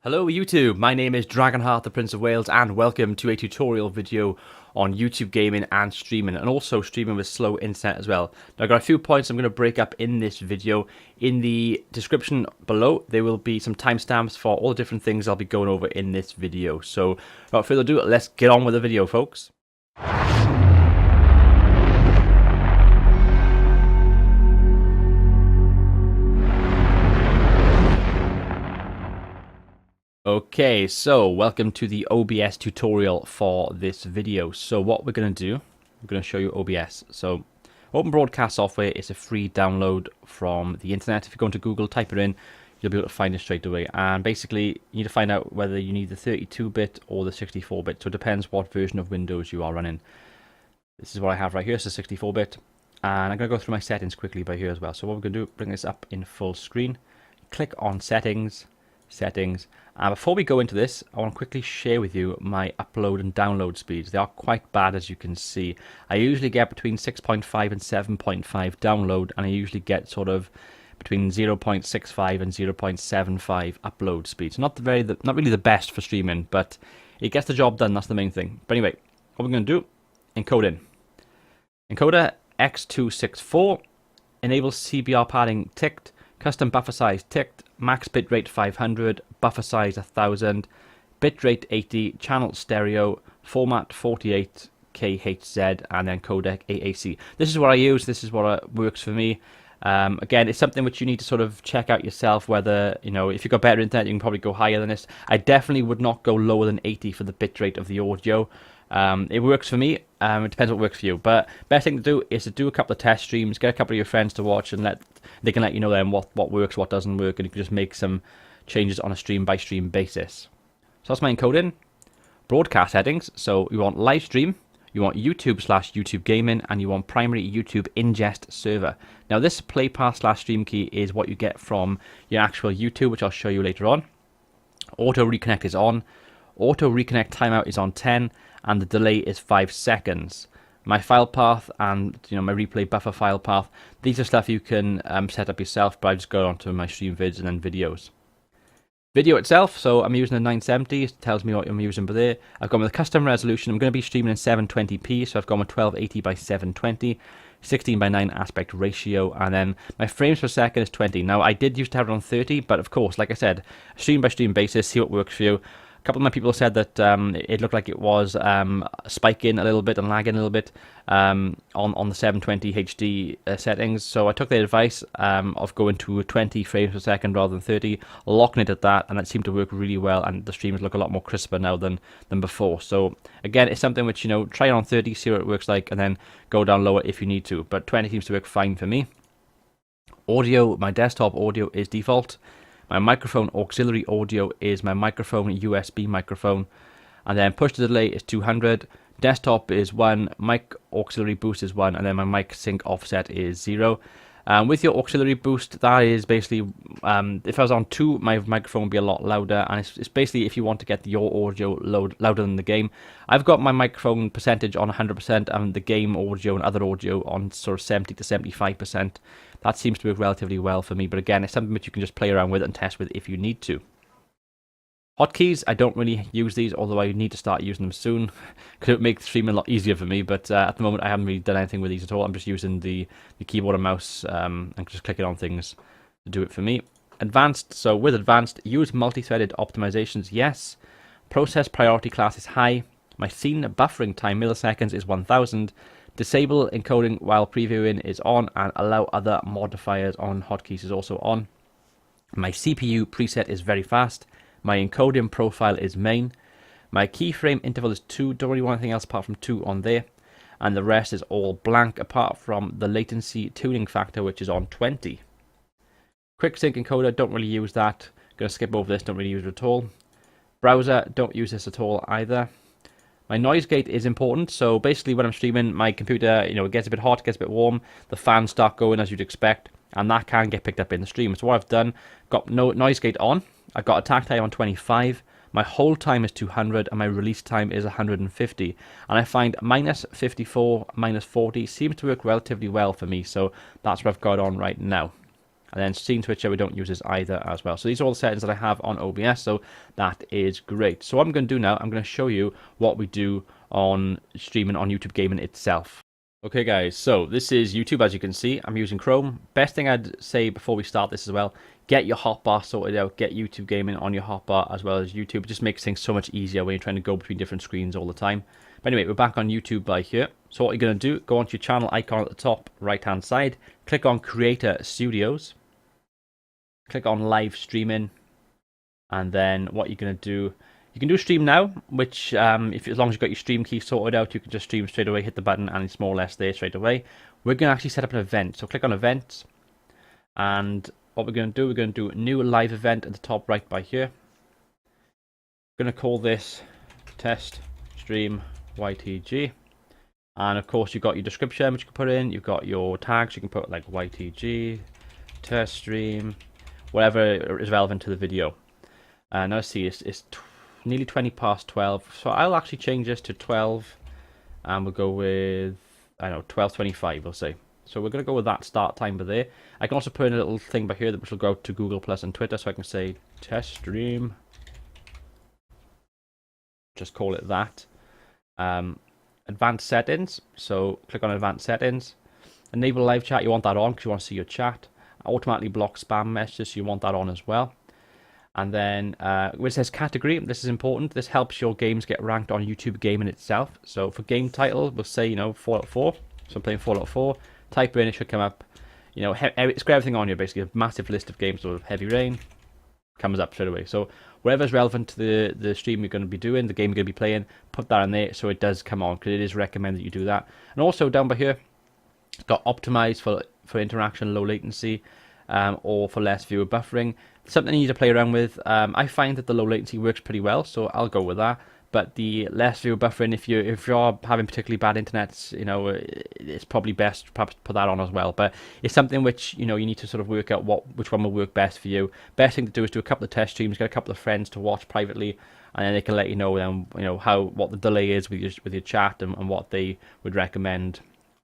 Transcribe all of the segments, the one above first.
Hello YouTube, my name is Dragonheart, the Prince of Wales, and welcome to a tutorial video on YouTube gaming and streaming, and also streaming with slow internet as well. Now I've got a few points I'm going to break up in this video. In the description below, there will be some timestamps for all the different things I'll be going over in this video. So without further ado, let's get on with the video, folks. Okay, so welcome to the OBS tutorial for this video. So what we're going to do, I'm going to show you OBS. So Open Broadcast software is a free download from the internet. If you go into Google, type it in, you'll be able to find it straight away. And basically, you need to find out whether you need the 32-bit or the 64-bit. So it depends what version of Windows you are running. This is what I have right here, it's a 64-bit. And I'm going to go through my settings quickly by here as well. So what we're going to do, bring this up in full screen. Click on Settings. And before we go into this, I want to quickly share with you my upload and download speeds. They are quite bad, as you can see. I usually get between 6.5 and 7.5 download, and I usually get sort of between 0.65 and 0.75 upload speeds. Not really the best for streaming, but it gets the job done. That's the main thing. But anyway, what we're going to do, encode encoder X264 enables CBR padding ticked, custom buffer size ticked, max bitrate 500, buffer size 1000, bitrate 80, channel stereo, format 48KHZ, and then codec AAC. This is what I use, this is what works for me. Again, it's something which you need to sort of check out yourself, whether, you know, if you've got better internet, you can probably go higher than this. I definitely would not go lower than 80 for the bitrate of the audio. It works for me. It depends what works for you. But best thing to do is to do a couple of test streams, get a couple of your friends to watch, and they can let you know then what works, what doesn't work, and you can just make some changes on a stream by stream basis. So that's my encoding. Broadcast settings. So you want live stream, you want YouTube/YouTube gaming, and you want primary YouTube ingest server. Now this play path / stream key is what you get from your actual YouTube, which I'll show you later on. Auto reconnect is on. Auto reconnect timeout is on 10, and the delay is 5 seconds. My file path and my replay buffer file path, these are stuff you can set up yourself, but I just go onto my stream vids and then videos. Video itself, so I'm using a 970, it tells me what I'm using by there. I've gone with a custom resolution. I'm going to be streaming in 720p, so I've gone with 1280 by 720, 16:9 aspect ratio, and then my frames per second is 20. Now I did used to have it on 30, but of course, like I said, stream by stream basis, see what works for you. A couple of my people said that it looked like it was spiking a little bit and lagging a little bit on the 720 HD settings. So I took their advice of going to 20 frames per second rather than 30, locking it at that, and it seemed to work really well. And the streams look a lot more crisper now than before. So again, it's something which try it on 30, see what it works like, and then go down lower if you need to. But 20 seems to work fine for me. Audio, my desktop audio is default. My microphone auxiliary audio is my microphone USB microphone, and then push to delay is 200, desktop is 1, mic auxiliary boost is 1, and then my mic sync offset is 0. With your auxiliary boost, that is basically, if I was on 2, my microphone would be a lot louder, and it's basically if you want to get your audio louder than the game. I've got my microphone percentage on 100%, and the game audio and other audio on sort of 70 to 75%. That seems to work relatively well for me, but again, it's something that you can just play around with and test with if you need to. Hotkeys, I don't really use these, although I need to start using them soon, because it would make streaming a lot easier for me, but at the moment I haven't really done anything with these at all. I'm just using the keyboard and mouse and just clicking on things to do it for me. Advanced, so with advanced, use multi-threaded optimizations, yes. Process priority class is high. My scene buffering time milliseconds is 1000. Disable encoding while previewing is on, and allow other modifiers on hotkeys is also on. My CPU preset is very fast. My encoding profile is main. My keyframe interval is 2. Don't really want anything else apart from 2 on there. And the rest is all blank apart from the latency tuning factor, which is on 20. Quick sync encoder, don't really use that. Gonna skip over this, don't really use it at all. Browser, don't use this at all either. My noise gate is important, so basically when I'm streaming, my computer, it gets a bit hot, gets a bit warm, the fans start going as you'd expect, and that can get picked up in the stream. So what I've done, got no noise gate on, I've got attack time on 25, my hold time is 200, and my release time is 150. And I find minus 54, minus 40 seems to work relatively well for me, so that's what I've got on right now. And then scene switcher we don't use this either as well. So these are all the settings that I have on OBS, so that is great. So what I'm going to do now, I'm going to show you what we do on streaming on YouTube Gaming itself. Okay guys, so this is YouTube. As you can see, I'm using Chrome. Best thing I'd say before we start this as well, get your hotbar sorted out, get YouTube Gaming on your hotbar as well as YouTube. It just makes things so much easier when you're trying to go between different screens all the time. But anyway, we're back on YouTube by here. So what you're going to do, go onto your channel icon at the top right hand side, click on Creator Studios, click on Live Streaming, and then what you're going to do, you can do stream now, which as long as you've got your stream key sorted out, you can just stream straight away, hit the button, and it's more or less there straight away. We're going to actually set up an event. So click on Events, and what we're going to do New Live Event at the top right by here. We're going to call this Test Stream YTG. And of course, you've got your description, which you can put in. You've got your tags. You can put like YTG, Test Stream, whatever is relevant to the video. Now let's see, it's nearly 20 past 12, so I'll actually change this to 12, and we'll go with, I don't know, 12:25 we'll say. So we're going to go with that start time by there. I can also put in a little thing by here which will go out to Google Plus and Twitter, so I can say test stream, just call it that. Advanced settings, so click on advanced settings. Enable live chat, you want that on because you want to see your chat. Automatically block spam messages, so you want that on as well. And then where it says category, this is important. This helps your games get ranked on YouTube Gaming itself. So for game title, we'll say, Fallout 4. So I'm playing Fallout 4. Type in, it should come up. It's got everything on here, basically. A massive list of games. So Heavy Rain comes up straight away. So whatever's relevant to the stream you're going to be doing, the game you're going to be playing, put that in there so it does come on, because it is recommended that you do that. And also down by here, it's got optimized for interaction, low latency, or for less viewer buffering. Something you need to play around with. I find that the low latency works pretty well, so I'll go with that. But the less viewer buffering, if you're having particularly bad internet, it's probably best perhaps put that on as well. But it's something which you need to sort of work out which one will work best for you. Best thing to do is do a couple of test streams, get a couple of friends to watch privately, and then they can let you know what the delay is with your chat and what they would recommend.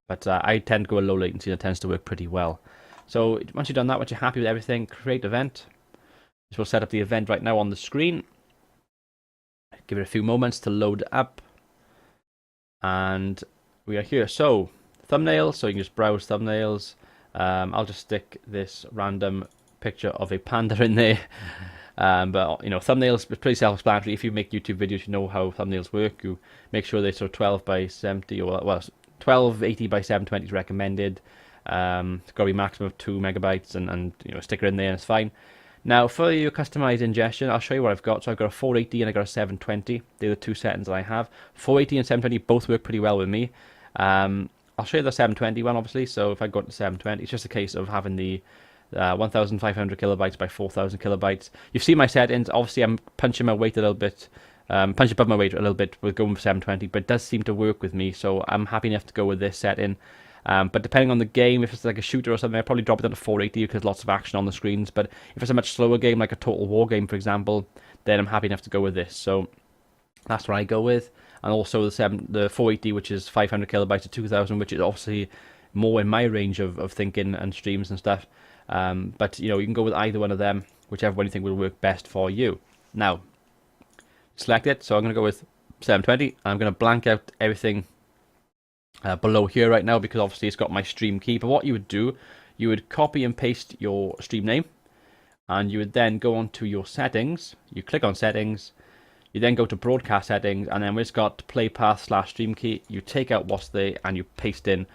But I tend to go with low latency, and it tends to work pretty well. So once you've done that, once you're happy with everything, create event. So we'll set up the event right now on the screen. Give it a few moments to load up. And we are here. So thumbnails, so you can just browse thumbnails. I'll just stick this random picture of a panda in there. But thumbnails is pretty self-explanatory. If you make YouTube videos, you know how thumbnails work. You make sure they're sort of 12 by 70 or 1280 by 720 is recommended. It's got to be maximum of 2 megabytes and a sticker in there and it's fine. Now for your customized ingestion, I'll show you what I've got. So I've got a 480 and I've got a 720. They're the two settings that I have. 480 and 720 both work pretty well with me. I'll show you the 720 one obviously. So if I go to 720, it's just a case of having the 1500 kilobytes by 4000 kilobytes. You've seen my settings. Obviously I'm punching my weight a little bit. Punch above my weight a little bit with going for 720, but it does seem to work with me, so I'm happy enough to go with this setting. But depending on the game, if it's like a shooter or something, I'll probably drop it down to 480 because lots of action on the screens. But if it's a much slower game, like a Total War game, for example, then I'm happy enough to go with this. So that's what I go with. And also the 480, which is 500 kilobytes to 2000, which is obviously more in my range of thinking and streams and stuff. But you can go with either one of them, whichever one you think will work best for you. Now, select it. So I'm going to go with 720. I'm going to blank out everything below here right now because obviously it's got my stream key. But what you would do, you would copy and paste your stream name, and you would then go on to your settings. You click on settings, you then go to broadcast settings, and then where it's got play path / stream key, you take out what's there and you paste in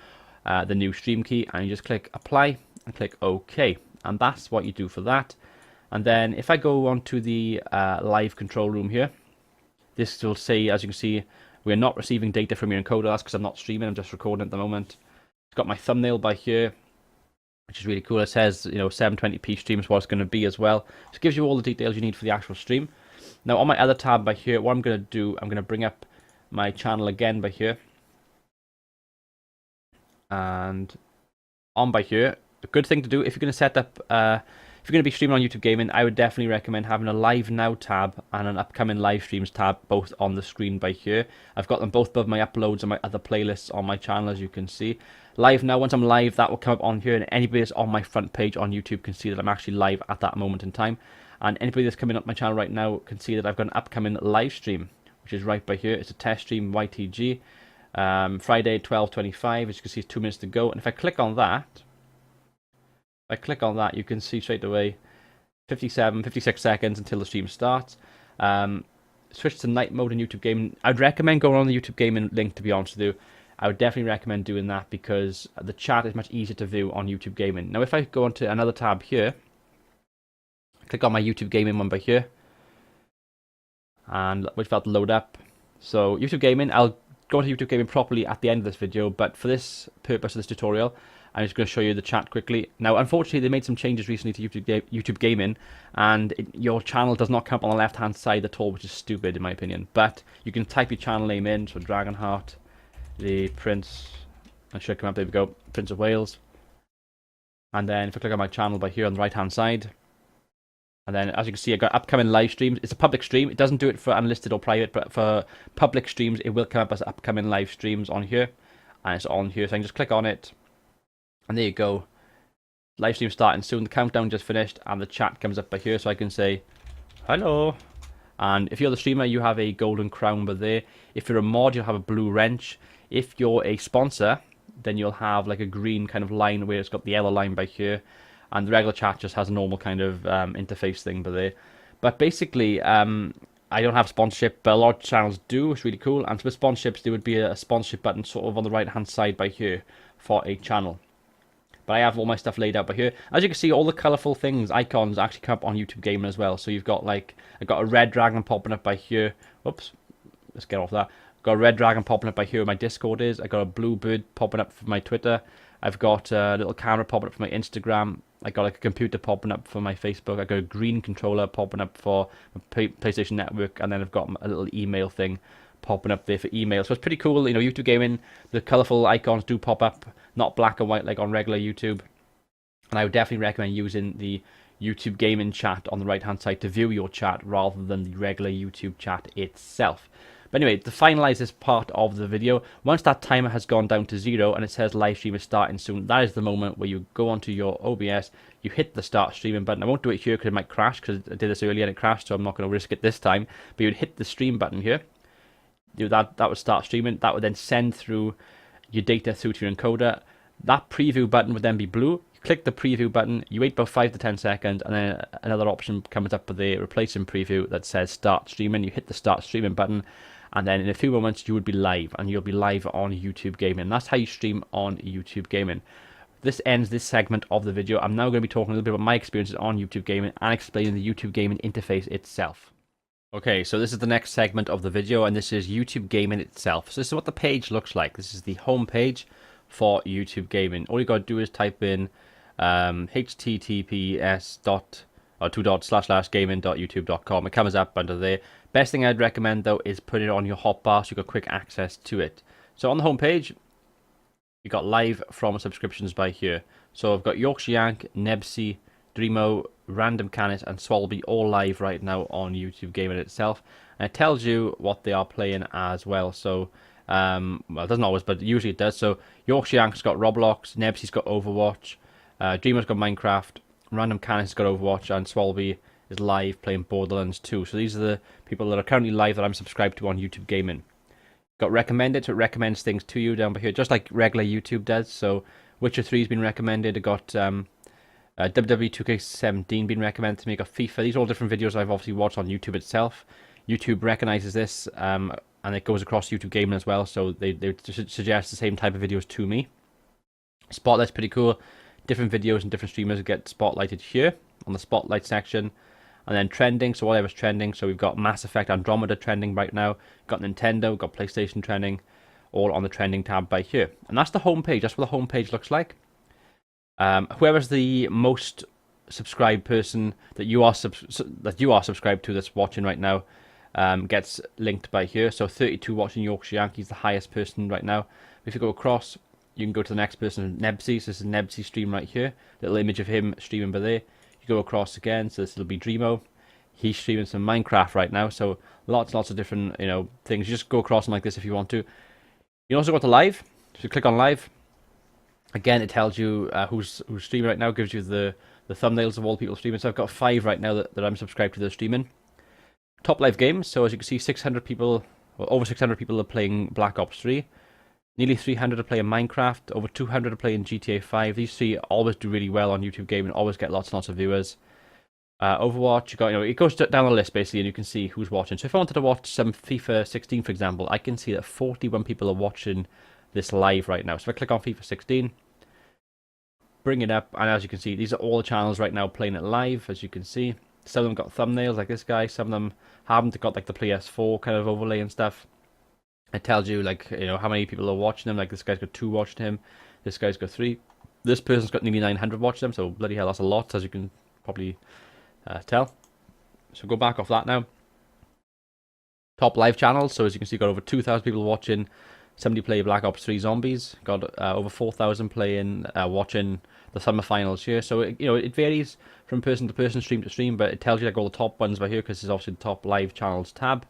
the new stream key, and you just click apply and click OK. And that's what you do for that. And then if I go on to the live control room here, this will say, as you can see, we're not receiving data from your encoder. That's because I'm not streaming, I'm just recording at the moment. It's got my thumbnail by here, which is really cool. It says, 720p stream is what it's going to be as well. So it gives you all the details you need for the actual stream. Now on my other tab by here, what I'm going to do, I'm going to bring up my channel again by here. And on by here, a good thing to do if you're going to set up, if you're going to be streaming on YouTube Gaming, I would definitely recommend having a Live Now tab and an upcoming live streams tab, both on the screen by here. I've got them both above my uploads and my other playlists on my channel, as you can see. live now. Once I'm live, that will come up on here, and anybody that's on my front page on YouTube can see that I'm actually live at that moment in time. And anybody that's coming up my channel right now can see that I've got an upcoming live stream, which is right by here. It's a test stream, YTG, Friday 12:25. As you can see, it's 2 minutes to go. And if I click on that, you can see straight away 56 seconds until the stream starts. Switch to night mode in YouTube Gaming. I'd recommend going on the YouTube Gaming link, to be honest with you. I would definitely recommend doing that because the chat is much easier to view on YouTube Gaming. Now, if I go onto another tab here, click on my YouTube Gaming one by here, and which about to load up. So YouTube Gaming, I'll go into YouTube Gaming properly at the end of this video, but for this purpose of this tutorial, I'm just going to show you the chat quickly. Now, unfortunately, they made some changes recently to YouTube Gaming, and your channel does not come up on the left-hand side at all, which is stupid in my opinion. But you can type your channel name in, so Dragonheart, the Prince, I should come up, there we go, Prince of Wales. And then if I click on my channel by here on the right-hand side, and then as you can see, I've got upcoming live streams. It's a public stream. It doesn't do it for unlisted or private, but for public streams, it will come up as upcoming live streams on here, and it's on here, so I can just click on it. And there you go. Live stream starting soon. The countdown just finished, and the chat comes up by here, so I can say hello. And if you're the streamer, you have a golden crown by there. If you're a mod, you'll have a blue wrench. If you're a sponsor, then you'll have like a green kind of line where it's got the yellow line by here. And the regular chat just has a normal kind of interface thing by there. But basically, I don't have sponsorship, but a lot of channels do. It's really cool. And for sponsorships, there would be a sponsorship button sort of on the right-hand side by here for a channel. But I have all my stuff laid out by here. As you can see, all the colourful things, icons, actually come up on YouTube Gaming as well. So you've got like, I've got a red dragon popping up by here. Oops, let's get off that. I've got a red dragon popping up by here where my Discord is. I've got a blue bird popping up for my Twitter. I've got a little camera popping up for my Instagram. I got like a computer popping up for my Facebook. I got a green controller popping up for my PlayStation Network, and then I've got a little email thing popping up there for email. So it's pretty cool. You know, YouTube Gaming, the colourful icons do pop up, not black and white like on regular YouTube. And I would definitely recommend using the YouTube Gaming chat on the right hand side to view your chat rather than the regular YouTube chat itself. But anyway, to finalize this part of the video, once that timer has gone down to 0 and it says live stream is starting soon, that is the moment where you go onto your OBS, you hit the start streaming button. I won't do it here because it might crash, because I did this earlier and it crashed, so I'm not going to risk it this time. But you would hit the stream button here. That would start streaming. That would then send through your data through to your encoder. That preview button would then be blue. You click the preview button, you wait about 5 to 10 seconds, and then another option comes up with the replacing preview that says start streaming. You hit the start streaming button, and then in a few moments you would be live, and you'll be live on YouTube Gaming. That's how you stream on YouTube Gaming. This ends this segment of the video. I'm now going to be talking a little bit about my experiences on YouTube Gaming and explaining the YouTube Gaming interface itself. Okay, so this is the next segment of the video, and this is YouTube Gaming itself. So this is what the page looks like. This is the home page for YouTube Gaming. All you got to do is type in https://gaming.youtube.com. It comes up under there. Best thing I'd recommend though is put it on your hotbar so you've got quick access to it. So on the home page, you got live from subscriptions by here. So I've got Yorkshire Yank, Nebsy, Dreamo, Random Canis and Swalby all live right now on YouTube Gaming itself, and it tells you what they are playing as well. So well, it doesn't always, but usually it does. So Yorkshire Yank's got Roblox, Nebsy's got Overwatch, Dreamo's got Minecraft, Random Canis has got Overwatch, and Swalby is live playing Borderlands 2. So these are the people that are currently live that I'm subscribed to on YouTube Gaming. Got recommended, so it recommends things to you down by here, just like regular YouTube does. So Witcher 3 has been recommended. I got WWE 2K17 being recommended to me. I got FIFA. These are all different videos I've obviously watched on YouTube itself. YouTube recognizes this, and it goes across YouTube Gaming as well, so they suggest the same type of videos to me. Spotlight's pretty cool. Different videos and different streamers get spotlighted here on the spotlight section. And then trending, so whatever's trending. So we've got Mass Effect Andromeda trending right now. Got Nintendo, got PlayStation trending, all on the trending tab by here. And that's the home page. That's what the home page looks like. Whoever's the most subscribed person that you are subscribed to that's watching right now gets linked by here. So 32 watching Yorkshire Yankees, the highest person right now. If you go across, you can go to the next person, Nebsy. So this is Nebsy stream right here. Little image of him streaming by there. You go across again, so this will be Dreamo. He's streaming some Minecraft right now. So lots of different things. You just go across them like this if you want to. You also go to live. So you click on live. Again, it tells you who's streaming right now, gives you the thumbnails of all the people streaming. So I've got 5 right now that I'm subscribed to the streaming. Top live games, so as you can see, 600 people, or over 600 people are playing Black Ops 3. Nearly 300 are playing Minecraft, over 200 are playing GTA 5. These 3 always do really well on YouTube Gaming, always get lots and lots of viewers. Overwatch, you got, it goes down the list basically, and you can see who's watching. So if I wanted to watch some FIFA 16, for example, I can see that 41 people are watching this live right now. So if I click on FIFA 16, bring it up, and as you can see, these are all the channels right now playing it live, as you can see. Some of them got thumbnails like this guy, some of them haven't got like the PS4 kind of overlay and stuff. It tells you like, how many people are watching them. Like this guy's got 2 watching him, this guy's got 3, this person's got nearly 900 watching them, so bloody hell, that's a lot, as you can probably tell. So go back off that now. Top live channels, so as you can see, got over 2,000 people watching somebody play Black Ops 3 Zombies. Got over 4,000 playing, watching the summer finals here. So it varies from person to person, stream to stream, but it tells you like all the top ones right here, because it's obviously the top live channels tab.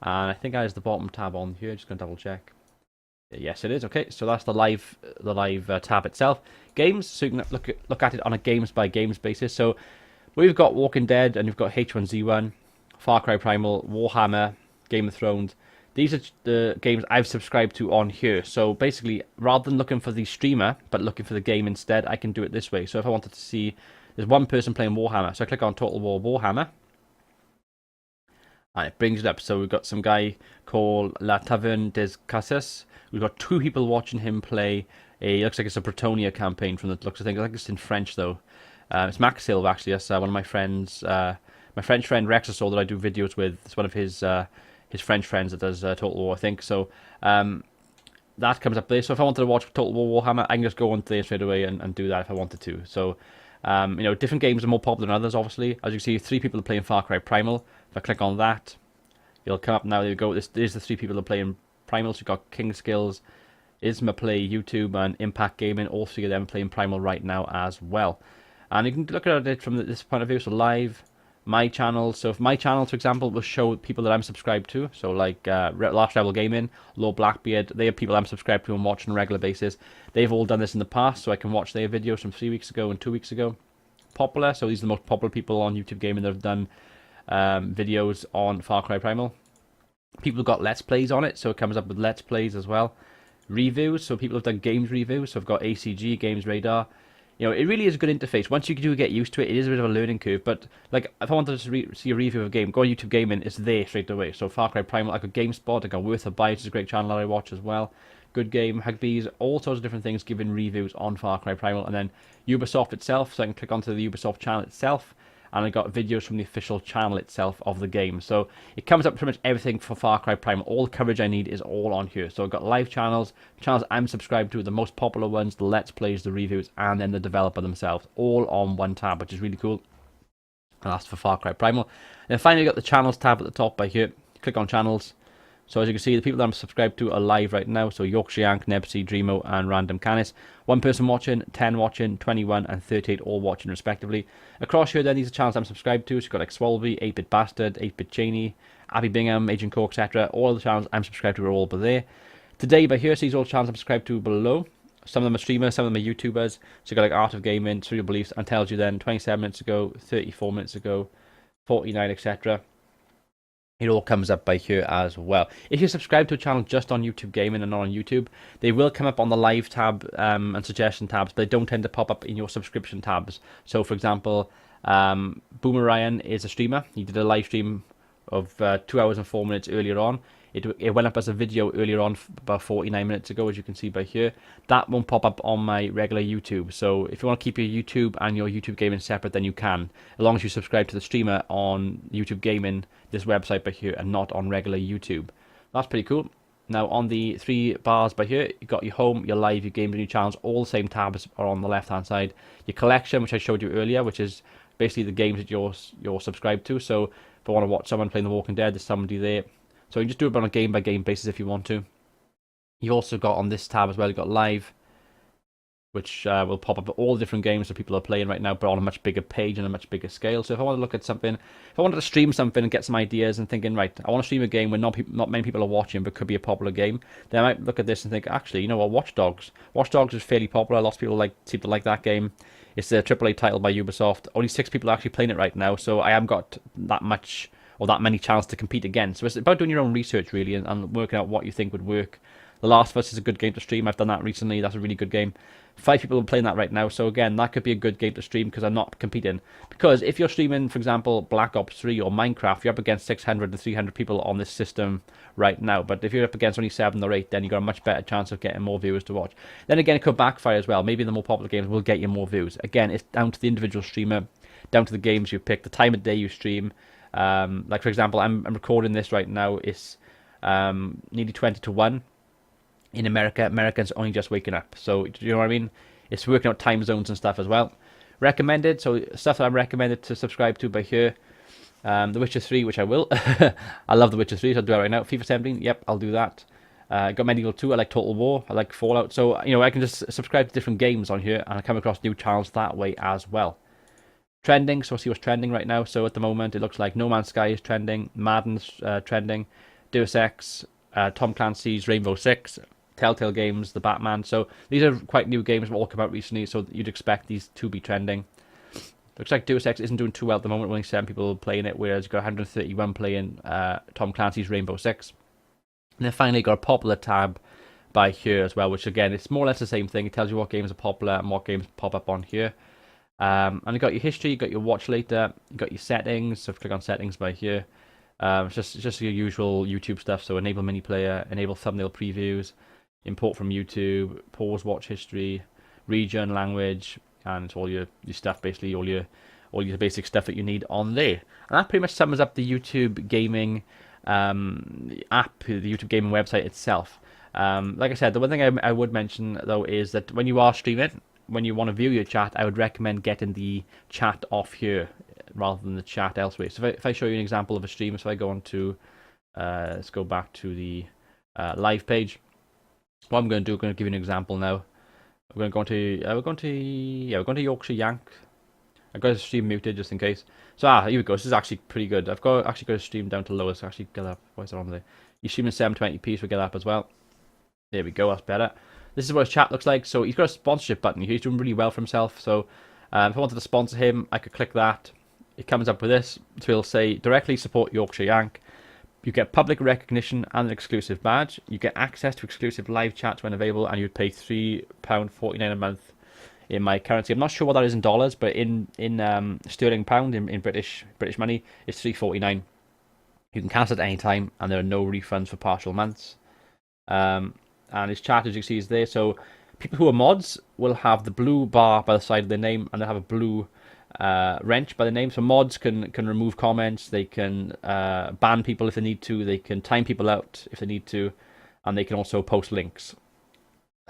And I think that is the bottom tab on here. Just gonna double check. Yes, it is. Okay, so that's the live tab itself. Games, so you can look at it on a games by games basis. So we've got Walking Dead, and you've got H1Z1, Far Cry Primal, Warhammer, Game of Thrones. These are the games I've subscribed to on here. So basically, rather than looking for the streamer, but looking for the game instead, I can do it this way. So if I wanted to see, there's one person playing Warhammer. So I click on Total War Warhammer, and it brings it up. So we've got some guy called La Taverne des Casas. We've got 2 people watching him play looks like it's a Bretonia campaign from the looks of things. I think it's in French though. It's Max Silva actually. That's one of my friends. My French friend Rexasol that I do videos with. It's one of his French friends that does Total War, I think. So that comes up there. So if I wanted to watch Total War Warhammer, I can just go on there straight away and do that if I wanted to. So different games are more popular than others, obviously. As you can see, 3 people are playing Far Cry Primal. If I click on that, it'll come up now. There you go. There's the 3 people that are playing Primal. So you've got King Skills, Isma Play, YouTube, and Impact Gaming. All 3 of them playing Primal right now as well. And you can look at it from this point of view. So live, my channel. So if my channel, for example, will show people that I'm subscribed to. So like Last Rebel Gaming, Lord Blackbeard. They are people I'm subscribed to and watch on a regular basis. They've all done this in the past, so I can watch their videos from 3 weeks ago and 2 weeks ago. Popular. So these are the most popular people on YouTube Gaming that have done videos on Far Cry Primal. People have got Let's Plays on it, so it comes up with Let's Plays as well. Reviews, so people have done games reviews. So I've got ACG, Games Radar. It really is a good interface. Once you do get used to it, it is a bit of a learning curve. But like, if I wanted to see a review of a game, go on YouTube Gaming, it's there straight away. So Far Cry Primal, I got GameSpot, I got Worth a Buy, which is a great channel that I watch as well. Good Game, Hugbees, all sorts of different things giving reviews on Far Cry Primal. And then Ubisoft itself, so I can click onto the Ubisoft channel itself, and I got videos from the official channel itself of the game. So it comes up pretty much everything for Far Cry Primal. All the coverage I need is all on here. So I've got live channels I'm subscribed to, the most popular ones, the Let's Plays, the reviews, and then the developer themselves, all on one tab, which is really cool. And that's for Far Cry Primal. And then finally, got the channels tab at the top by here. Click on channels. So as you can see, the people that I'm subscribed to are live right now. So Yorkshire Yank, Nebsy, Dreamo, and Random Canis. 1 person watching, 10 watching, 21 and 38 all watching respectively. Across here then, these are channels I'm subscribed to. So you've got like Swolby, 8-Bit Bastard, 8-Bit Cheney, Abby Bingham, Agent Core, etc. All the channels I'm subscribed to are all over there. Today by here, see these all channels I'm subscribed to below. Some of them are streamers, some of them are YouTubers. So you've got like Art of Gaming, Surreal Beliefs, and tells you then 27 minutes ago, 34 minutes ago, 49, etc. It all comes up by here as well. If you subscribe to a channel just on YouTube Gaming and not on YouTube, they will come up on the live tab and suggestion tabs, but they don't tend to pop up in your subscription tabs. So, for example, Boomer Ryan is a streamer. He did a live stream of 2 hours and 4 minutes earlier on. It went up as a video earlier on, about 49 minutes ago, as you can see by here. That won't pop up on my regular YouTube. So if you want to keep your YouTube and your YouTube Gaming separate, then you can, as long as you subscribe to the streamer on YouTube Gaming, this website by here, and not on regular YouTube. That's pretty cool. Now on the 3 bars by here, you've got your home, your live, your games, and your channels. All the same tabs are on the left hand side. Your collection, which I showed you earlier, which is basically the games that you're subscribed to. So if I want to watch someone playing The Walking Dead, there's somebody there. So you can just do it on a game-by-game basis if you want to. You've also got on this tab as well, you've got live, which will pop up all the different games that people are playing right now, but on a much bigger page and a much bigger scale. So if I want to look at something, if I wanted to stream something and get some ideas and thinking, right, I want to stream a game where not many people are watching, but could be a popular game, then I might look at this and think, actually, you know what, Watch Dogs. Watch Dogs is fairly popular. Lots of people seem to like that game. It's a AAA title by Ubisoft. Only 6 people are actually playing it right now, so I haven't got that much or that many chances to compete again. So it's about doing your own research, really, and working out what you think would work. The Last of Us is a good game to stream. I've done that recently. That's a really good game. 5 people are playing that right now. So again, that could be a good game to stream because I'm not competing. Because if you're streaming, for example, Black Ops 3 or Minecraft, you're up against 600 to 300 people on this system right now. But if you're up against only 7 or 8, then you've got a much better chance of getting more viewers to watch. Then again, it could backfire as well. Maybe the more popular games will get you more views. Again, it's down to the individual streamer, down to the games you pick, the time of day you stream. Like, for example, I'm recording this right now. It's nearly 20 to 1. In America, Americans only just waking up. So, do you know what I mean? It's working out time zones and stuff as well. Recommended, so stuff that I'm recommended to subscribe to by here. The Witcher 3, which I will. I love The Witcher 3, so I'll do that right now. FIFA 17, yep, I'll do that. Got Medieval 2, I like Total War, I like Fallout. So, you know, I can just subscribe to different games on here, and I come across new channels that way as well. Trending, so I'll see what's trending right now. So at the moment, it looks like No Man's Sky is trending, Madden's trending, Deus Ex, Tom Clancy's Rainbow Six, Telltale Games, The Batman. So these are quite new games that have all come out recently, so you'd expect these to be trending. Looks like Deus Ex isn't doing too well at the moment, only 7 people playing it, whereas you've got 131 playing Tom Clancy's Rainbow Six. And then finally got a popular tab by here as well, which again, it's more or less the same thing. It tells you what games are popular and what games pop up on here. And you got your history, you got your watch later, you got your settings, so if you click on settings by here. It's just your usual YouTube stuff, so enable mini player, enable thumbnail previews, import from YouTube, pause watch history, region, language, and it's all your stuff, basically all your basic stuff that you need on there. And that pretty much sums up the YouTube gaming app, the YouTube gaming website itself. Like I said, the one thing I would mention though is that when you are streaming, when you want to view your chat, I would recommend getting the chat off here rather than the chat elsewhere. So if I show you an example of a stream, so I go on to, let's go back to the live page. What I'm going to do, I'm going to give you an example now. We're going to go to Yorkshire Yank. I've got the stream muted just in case. So here we go. This is actually pretty good. I've actually got a stream down to lowest. Actually get up. Why is it on there? You stream in 720p, so we get up as well. There we go. That's better. This is what his chat looks like. So he's got a sponsorship button. He's doing really well for himself. So if I wanted to sponsor him, I could click that. It comes up with this. So it'll say directly support Yorkshire Yank. You get public recognition and an exclusive badge. You get access to exclusive live chats when available, and you'd pay £3.49 a month in my currency. I'm not sure what that is in dollars, but in sterling pound, in British money, it's $3.49. You can cancel at any time, and there are no refunds for partial months. And his chat, as you see, is there. So people who are mods will have the blue bar by the side of their name, and they'll have a blue wrench by the name. So mods can remove comments, they can ban people if they need to, they can time people out if they need to, and they can also post links.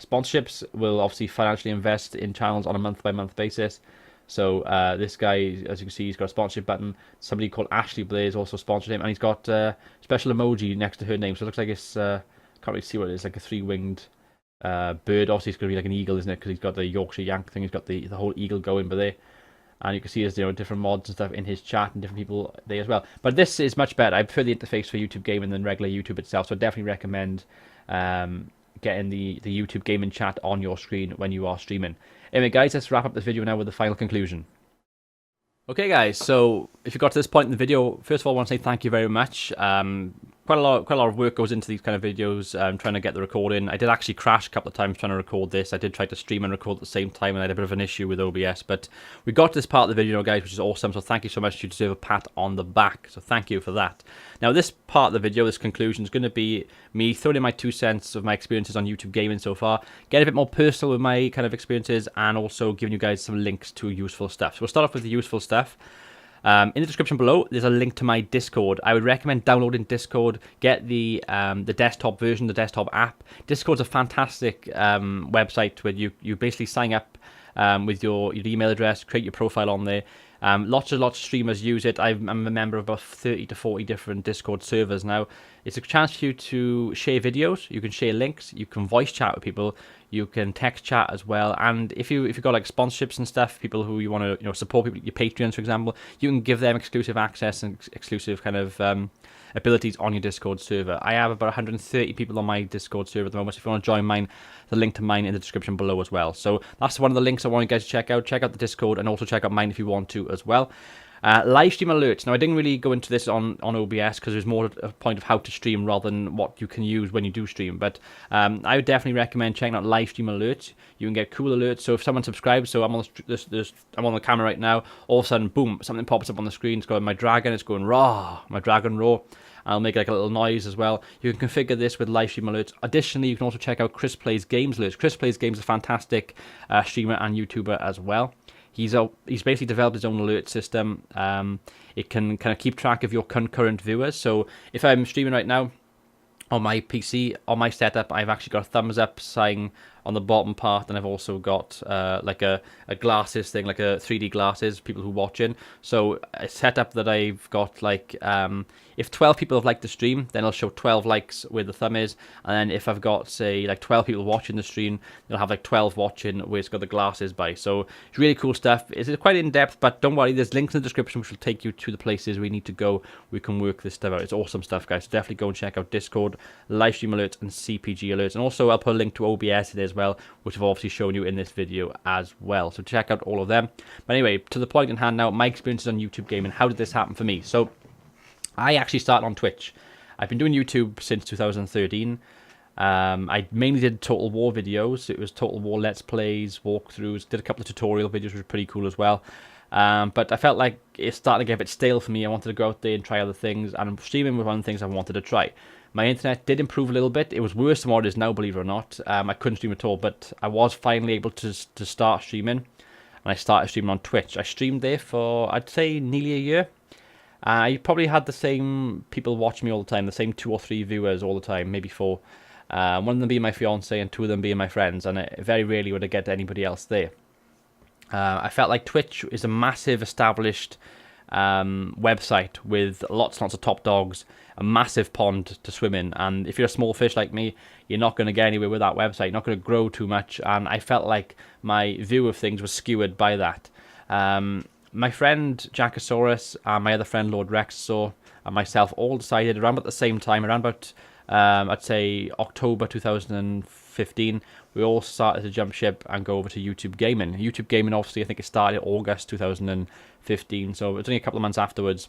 Sponsorships will obviously financially invest in channels on a month-by-month basis. So this guy, as you can see, he's got a sponsorship button. Somebody called Ashley Blaze also sponsored him, and he's got a special emoji next to her name. So it looks like it's, can't really see what it is, like a 3-winged bird. Obviously it's going to be like an eagle, isn't it? Because he's got the Yorkshire Yank thing, he's got the whole eagle going by there. And you can see there's different mods and stuff in his chat and different people there as well. But this is much better. I prefer the interface for YouTube gaming than regular YouTube itself. So I definitely recommend getting the YouTube gaming chat on your screen when you are streaming. Anyway, guys, let's wrap up this video now with the final conclusion. Okay, guys, so if you got to this point in the video, first of all, I want to say thank you very much. Quite a lot of work goes into these kind of videos, trying to get the recording. I did actually crash a couple of times trying to record this. I did try to stream and record at the same time, and I had a bit of an issue with OBS. But we got to this part of the video, guys, which is awesome. So thank you so much. You deserve a pat on the back. So thank you for that. Now, this part of the video, this conclusion, is going to be me throwing in my 2 cents of my experiences on YouTube gaming so far, getting a bit more personal with my kind of experiences, and also giving you guys some links to useful stuff. So we'll start off with the useful stuff. In the description below, there's a link to my Discord. I would recommend downloading Discord. Get the desktop version, the desktop app. Discord's a fantastic website where you basically sign up with your email address, create your profile on there. Lots of streamers use it. I'm a member of about 30 to 40 different Discord servers now. It's a chance for you to share videos. You can share links. You can voice chat with people. You can text chat as well, and if you've got like sponsorships and stuff, people who you want to support, people, your Patreons for example, you can give them exclusive access and exclusive kind of abilities on your Discord server. I have about 130 people on my Discord server at the moment. So if you want to join mine, the link to mine in the description below as well. So that's one of the links I want you guys to check out. Check out the Discord and also check out mine if you want to as well. Live stream alerts. Now, I didn't really go into this on OBS because there's more a point of how to stream rather than what you can use when you do stream. But I would definitely recommend checking out live stream alerts. You can get cool alerts. So if someone subscribes, so I'm on I'm on the camera right now, all of a sudden, boom, something pops up on the screen. It's got my dragon. It's going raw, my dragon roar. I'll make like a little noise as well. You can configure this with live stream alerts. Additionally, you can also check out Chris Plays Games alerts. Chris Plays Games is a fantastic streamer and YouTuber as well. He's basically developed his own alert system. It can kind of keep track of your concurrent viewers. So if I'm streaming right now on my PC, on my setup, I've actually got a thumbs up sign on the bottom part, and I've also got like a glasses thing, like a 3D glasses, people who are watching. So a setup that I've got like, if 12 people have liked the stream, then I'll show 12 likes where the thumb is, and then if I've got, say, like 12 people watching the stream, they'll have like 12 watching where it's got the glasses by. So it's really cool stuff. It's quite in-depth, but don't worry, there's links in the description which will take you to the places we need to go. We can work this stuff out. It's awesome stuff, guys. So definitely go and check out Discord, live stream alerts, and CPG alerts. And also I'll put a link to OBS in there as well, which I've obviously shown you in this video as well. So check out all of them. But anyway, to the point in hand now, my experiences on YouTube gaming. How did this happen for me? So I actually started on Twitch. I've been doing YouTube since 2013. I mainly did Total War videos. It was Total War Let's Plays, walkthroughs, did a couple of tutorial videos, which were pretty cool as well. But I felt like it's starting to get a bit stale for me. I wanted to go out there and try other things, and streaming was one of the things I wanted to try. My internet did improve a little bit. It was worse than what it is now, believe it or not. I couldn't stream at all, but I was finally able to start streaming, and I started streaming on Twitch. I streamed there for, I'd say, nearly a year. I probably had the same people watch me all the time, the same 2 or 3 viewers all the time, maybe 4. One of them being my fiance and 2 of them being my friends, and very rarely would I get anybody else there. I felt like Twitch is a massive established website with lots and lots of top dogs, a massive pond to swim in, and if you're a small fish like me, you're not going to get anywhere with that website. You're not going to grow too much, and I felt like my view of things was skewered by that. My friend Jackosaurus, my other friend Lord Rexasaur, and myself all decided around about the same time, around about I'd say October 2015, we all started to jump ship and go over to YouTube Gaming. YouTube Gaming, obviously, I think it started August 2015, so it was only a couple of months afterwards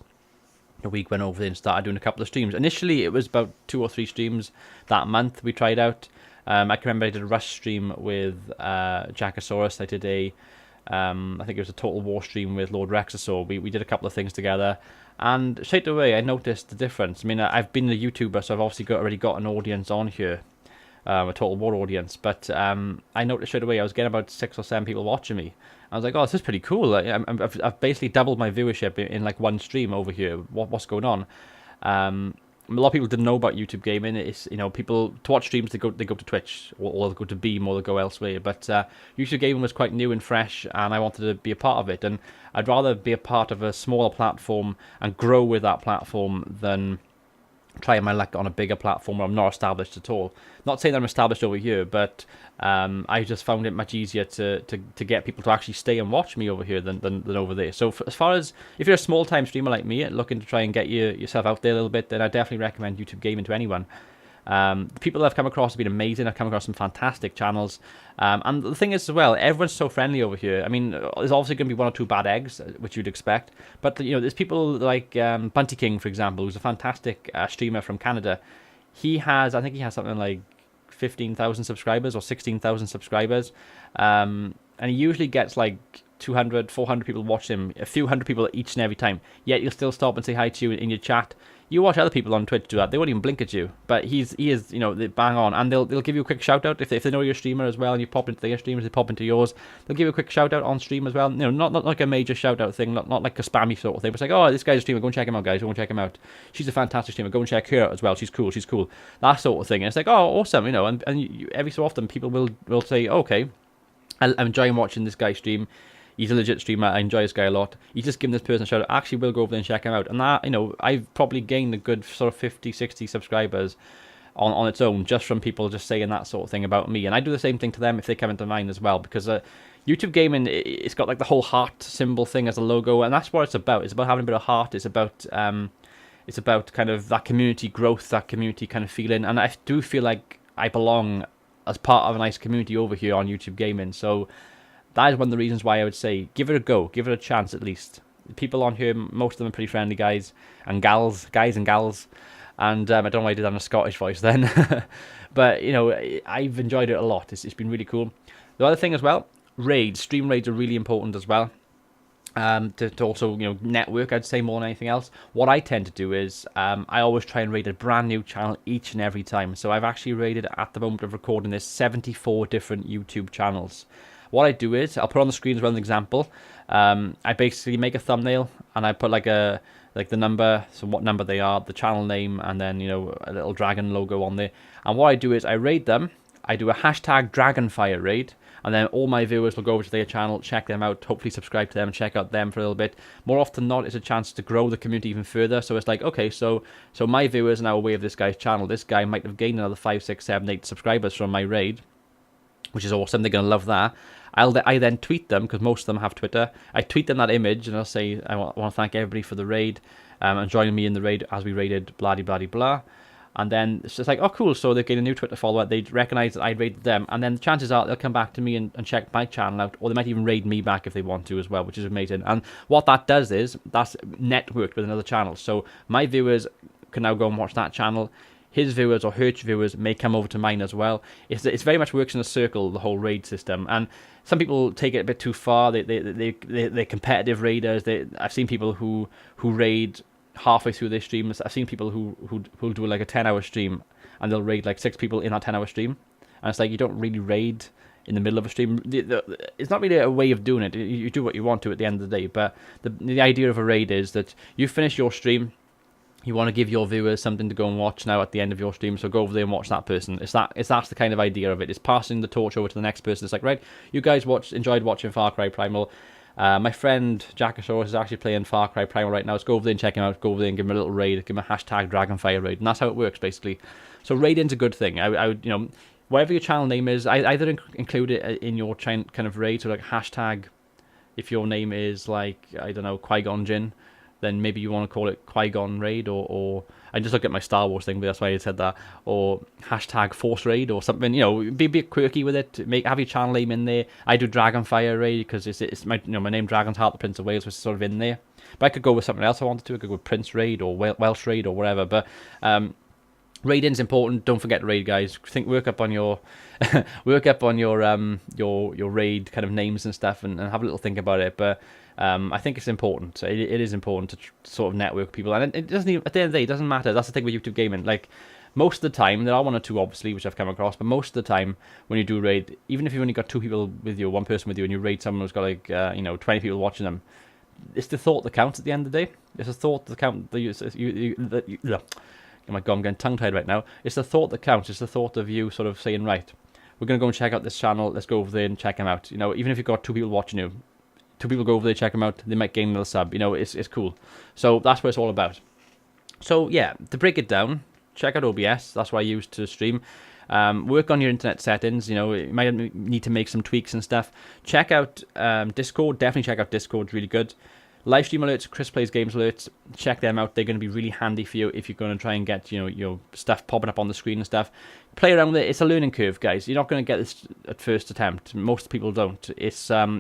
the week went over there and started doing a couple of streams. Initially, it was about 2 or 3 streams that month we tried out. I can remember I did a Rush stream with Jackosaurus. I did a I think it was a Total War stream with Lord Rexasaur. We did a couple of things together, and straight away I noticed the difference. I mean, I've been a YouTuber, so I've obviously already got an audience on here, a Total War audience, but I noticed straight away I was getting about 6 or 7 people watching me. I was like, oh, this is pretty cool. I've basically doubled my viewership in like one stream over here. What's going on? A lot of people didn't know about YouTube gaming. It's, people to watch streams, they go to Twitch or they go to Beam or they go elsewhere. But YouTube gaming was quite new and fresh, and I wanted to be a part of it. And I'd rather be a part of a smaller platform and grow with that platform than trying my luck on a bigger platform where I'm not established at all. Not saying that I'm established over here, but I just found it much easier to get people to actually stay and watch me over here than over there. So as far as, if you're a small-time streamer like me, looking to try and get yourself out there a little bit, then I definitely recommend YouTube Gaming to anyone. The people that I've come across have been amazing. I've come across some fantastic channels. And the thing is as well, everyone's so friendly over here. I mean, there's obviously going to be 1 or 2 bad eggs, which you'd expect. But, there's people like Bunty King, for example, who's a fantastic streamer from Canada. I think he has something like 15,000 subscribers or 16,000 subscribers. And he usually gets like 200, 400 people watch him, a few hundred people each and every time. Yet you'll still stop and say hi to you in your chat. You watch other people on Twitch do that, they won't even blink at you. But he is, they bang on, and they'll give you a quick shout out if they know you're a streamer as well, and you pop into their streams, they pop into yours. They'll give you a quick shout out on stream as well. Not like a major shout out thing, not like a spammy sort of thing. But it's like, oh, this guy's a streamer, go and check him out, guys. Go and check him out. She's a fantastic streamer. Go and check her out as well. She's cool. She's cool. That sort of thing. And it's like, oh, awesome, and every so often people will say, okay, I'm enjoying watching this guy stream. He's a legit streamer. I enjoy this guy a lot. You just give this person a shout out. Actually, we'll go over there and check him out. And that, I've probably gained a good sort of 50, 60 subscribers on its own, just from people just saying that sort of thing about me. And I do the same thing to them if they come into mine as well, because YouTube Gaming, it's got like the whole heart symbol thing as a logo, and that's what it's about. It's about having a bit of heart. It's about kind of that community growth, that community kind of feeling, and I do feel like I belong as part of a nice community over here on YouTube Gaming. So that is one of the reasons why I would say give it a go, give it a chance at least. People on here, most of them are pretty friendly guys and gals, and I don't know why I did that in a Scottish voice then, but you know, I've enjoyed it a lot. It's been really cool. The other thing as well, stream raids are really important as well. To also, you know, network, I'd say, more than anything else. What I tend to do is I always try and raid a brand new channel each and every time. So I've actually raided, at the moment of recording this, 74 different YouTube channels. What I do is, I'll put on the screen as well an example. I basically make a thumbnail and I put like the number, so what number they are, the channel name, and then, you know, a little dragon logo on there. And what I do is I raid them. I do a hashtag Dragonfire raid, and then all my viewers will go over to their channel, check them out, hopefully subscribe to them, and check out them for a little bit. More often than not, it's a chance to grow the community even further. So it's like, okay, so my viewers are now aware of this guy's channel. This guy might have gained another 5, 6, 7, 8 subscribers from my raid, which is awesome. They're going to love that. I then tweet them, because most of them have Twitter. I tweet them that image, and I'll say, I want to thank everybody for the raid, and joining me in the raid as we raided blah-de-blah-de-blah. And then it's just like, oh, cool, so they've gained a new Twitter follower. They recognise that I raided them. And then the chances are they'll come back to me and check my channel out, or they might even raid me back if they want to as well, which is amazing. And what that does is, that's networked with another channel. So my viewers can now go and watch that channel. His viewers or her viewers may come over to mine as well. It's very much works in a circle, the whole raid system. And some people take it a bit too far. They're competitive raiders. I've seen people who raid halfway through their streams. I've seen people who'll do like a 10-hour stream, and they'll raid like 6 people in that 10-hour stream. And it's like, you don't really raid in the middle of a stream. It's not really a way of doing it. You do what you want to at the end of the day. But the idea of a raid is that you finish your stream, you want to give your viewers something to go and watch now at the end of your stream, so go over there and watch that person. That's the kind of idea of it. It's passing the torch over to the next person. It's like, right, you guys enjoyed watching Far Cry Primal. My friend Jackosaurus is actually playing Far Cry Primal right now. Let's go over there and check him out. Go over there and give him a little raid. Give him a hashtag Dragonfire raid, and that's how it works basically. So raiding's a good thing. I would, you know, whatever your channel name is, I either include it in your kind of raid. So like hashtag, if your name is like, I don't know, Qui-Gon Jinn, then maybe you want to call it Qui-Gon Raid, or I just looked at my Star Wars thing, but that's why I said that, or hashtag Force Raid or something. You know, be a bit quirky with it. Have your channel name in there. I do Dragonfire Raid because it's my, you know, my name Dragonheart, the Prince of Wales, was sort of in there. But I could go with something else I wanted to. I could go with Prince Raid or Welsh Raid or whatever. But raiding's important. Don't forget to raid, guys. Work up on your your raid kind of names and stuff, and have a little think about it. But I think it's important. It is important to sort of network people, and it doesn't even, at the end of the day, it doesn't matter. That's the thing with YouTube Gaming. Like, most of the time, there are 1 or 2 obviously which I've come across, but most of the time when you do raid, even if you've only got 2 people with you, 1 person with you, and you raid someone who's got like 20 people watching them, it's the thought that counts at the end of the day. It's the thought that counts. Oh my god, I'm getting tongue-tied right now. It's the thought that counts. It's the thought of you sort of saying, right, we're going to go and check out this channel. Let's go over there and check them out. You know, even if you've got 2 people watching you, 2 people go over there, check them out. They might gain another sub. You know, it's cool. So that's what it's all about. So yeah, to break it down, check out OBS. That's what I use to stream. Work on your internet settings. You know, you might need to make some tweaks and stuff. Check out Discord. Definitely check out Discord. It's really good. Livestream alerts, Chris Plays Games alerts, check them out. They're going to be really handy for you if you're going to try and get, you know, your stuff popping up on the screen and stuff. Play around with it. It's a learning curve, guys. You're not going to get this at first attempt. Most people don't. It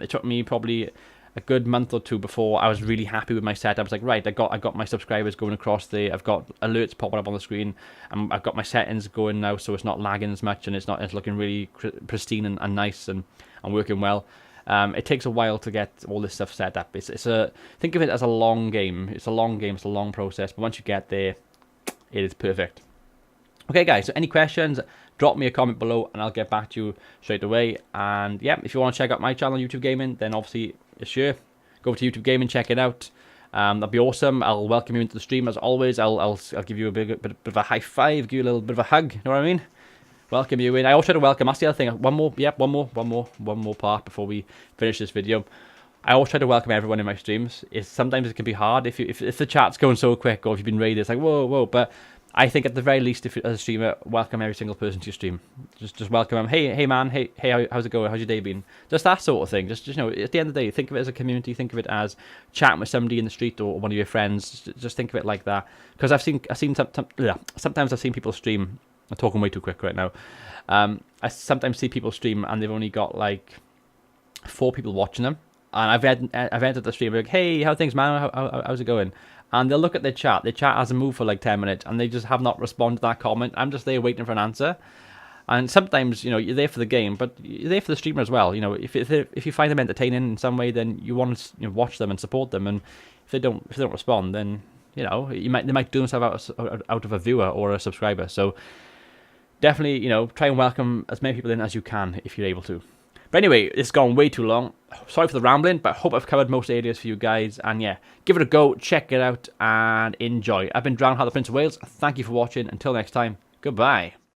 took me probably a good month or 2 before I was really happy with my setup. I was like, right, I got my subscribers going across there. I've got alerts popping up on the screen. I've got my settings going now, so it's not lagging as much, and it's looking really pristine and nice and working well. It takes a while to get all this stuff set up. Think of it as a long game. It's a long game. It's a long process. But once you get there, it is perfect. Okay, guys. So any questions? Drop me a comment below, and I'll get back to you straight away. And yeah, if you want to check out my channel, YouTube Gaming, then obviously, sure, go to YouTube Gaming, check it out. That'd be awesome. I'll welcome you into the stream as always. I'll give you a bit of a high five, give you a little bit of a hug. You know what I mean? Welcome you in. I always try to welcome. That's the other thing. One more part before we finish this video. I always try to welcome everyone in my streams. Sometimes it can be hard if the chat's going so quick, or if you've been raided. It's like whoa. But I think at the very least, if you're as a streamer, welcome every single person to your stream. Just welcome them. Hey man, hey, how's it going? How's your day been? Just that sort of thing. Just you know, at the end of the day, think of it as a community. Think of it as chatting with somebody in the street or one of your friends. Just think of it like that. Because sometimes I've seen people stream. I'm talking way too quick right now. I sometimes see people stream and they've only got like 4 people watching them. And I've entered the stream, like, hey, how things, man? How's it going? And they'll look at their chat. Their chat hasn't moved for like 10 minutes, and they just have not responded to that comment. I'm just there waiting for an answer. And sometimes, you know, you're there for the game, but you're there for the streamer as well. You know, if you find them entertaining in some way, then you want to, you know, watch them and support them. And if they don't respond, then, you know, they might do themselves out of a viewer or a subscriber. So definitely, you know, try and welcome as many people in as you can if you're able to. But anyway, it's gone way too long. Sorry for the rambling, but I hope I've covered most areas for you guys. And yeah, give it a go, check it out, and enjoy. I've been Dragonheart, the Prince of Wales. Thank you for watching. Until next time, goodbye.